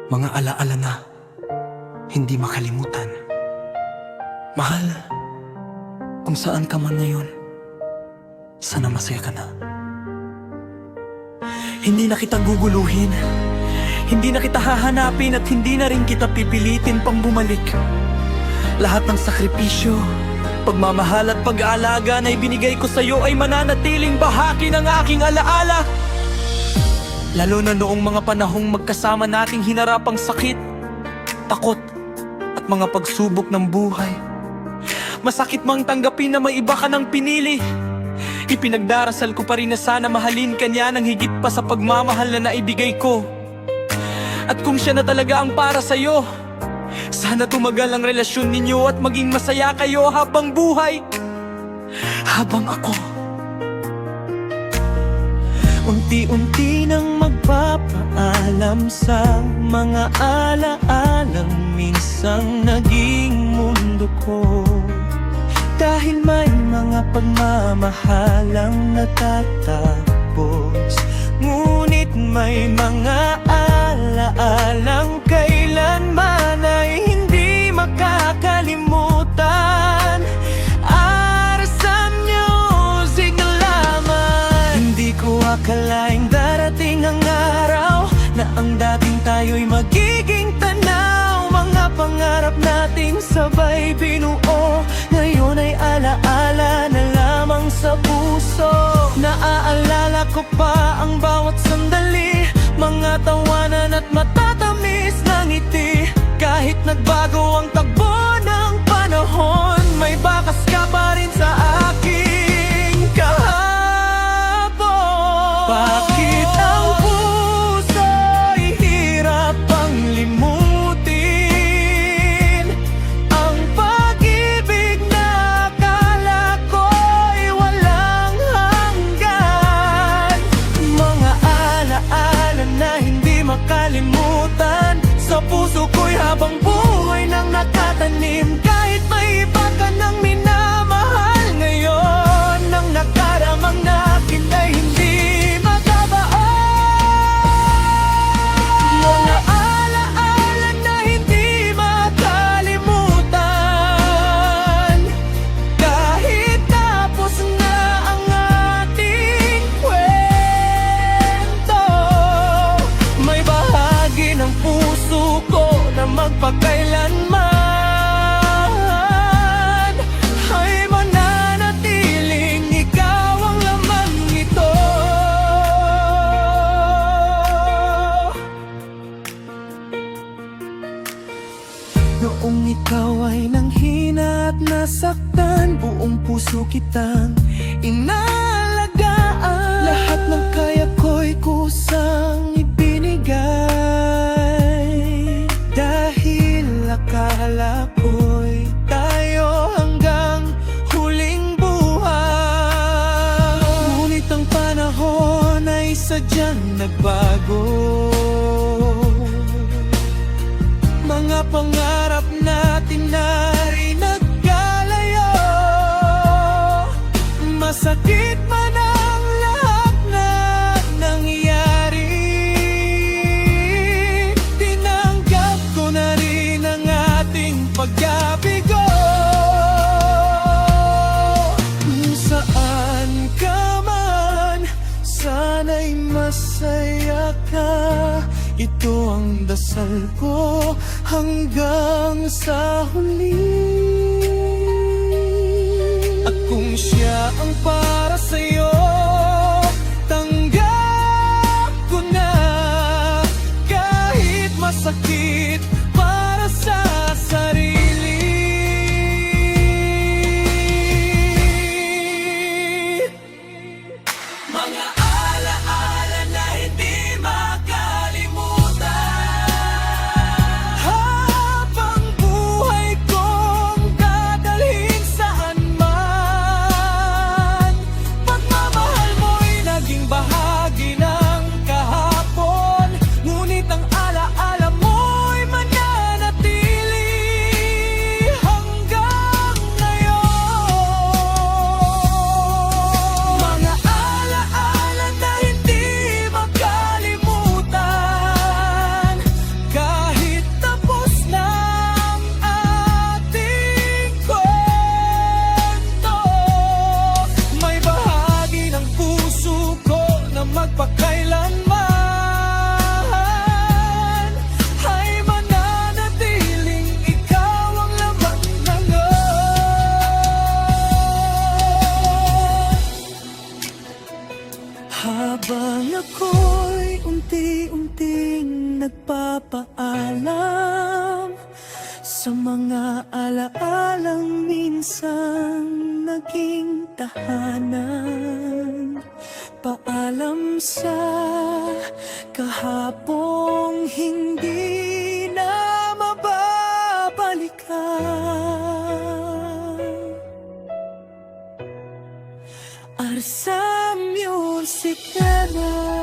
Mga alaala na hindi makalimutan. Mahal, kung saan ka man ngayon, sana masaya ka na. Hindi na kita guguluhin, hindi na kita hahanapin, at hindi na rin kita pipilitin pang bumalik. Lahat ng sakripisyo, pagmamahal at pag-aalaga na ibinigay ko sa'yo ay mananatiling bahagi ng aking alaala. Lalo na noong mga panahong magkasama nating hinarap ang sakit, takot at mga pagsubok ng buhay. Masakit mang tanggapin na may iba ka nang pinili. Ipinagdarasal ko pa rin na sana mahalin ka niya ng higit pa sa pagmamahal na naibigay ko. At kung siya na talaga ang para sa'yo, sana tumagal ang relasyon ninyo at maging masaya kayo habang buhay, habang ako unti-unti nang magpapaalam sa mga alaalang minsang naging mundo ko. Dahil may mga pagmamahalang natatapos, ngunit may mga alaalang kailanman ay hindi makakalimutan. Arasam Music na lamang. Hindi ko akalaing darating ang araw na ang dating tayo'y magiging tanaw. Mga pangarap nating sabay binuo, ngayon ay alaala na lamang sa puso. Naaalala ko pa ang bawat sandali, mga tawanan at matatamis na ngiti. Kahit nagbago ang takbo ng panahon, may bakas ka pa rin sa aking kahapon. Bakit ang puso'y hirap ang limutin ang pag-ibig na akala ko'y walang hanggan? Mga alaala na hindi makalimutan sa puso ko'y habang buhay nang nakatanim. Kahit may iba ka nang minamahal ngayon, nang nakaramang na kita'y hindi magbabaon. Mga alaala na hindi makalimutan, kahit tapos na ang ating kwento. May bahagi ng puso ko na magpakailanman ay mananatiling ikaw ang laman nito. Noong ikaw ay nanghina at nasaktan, buong puso kitang inalagaan. Lahat ng kaya ko'y kusang ibinigay, dahil akala ko'y tayo hanggang huling buhay. Ngunit ang panahon ay sadyang nagbago. Mga pangarap natin na rin nagkalayo. Masakit man ang lahat na nangyari, tinanggap ko na rin ang ating pagkabigo. Kung saan ka man, sana'y masaya ka. Ito ang dasal ko hanggang sa huli. At kung siya ang para sa'yo, tanggap ko na, kahit masakit para sa sarili. Mga alaala na hindi habang buhay kong dadalhin saan man. Pagmamahal mo'y naging bahagi ng kahapon, ngunit ang alaala mo'y mananatili hanggang ngayon. Mga alaala Habang ako'y unti-unting nagpapaalam sa mga alaalang minsan naging tahanan. Paalam sa kahapong hindi na mababalikan. Arsa Music Era.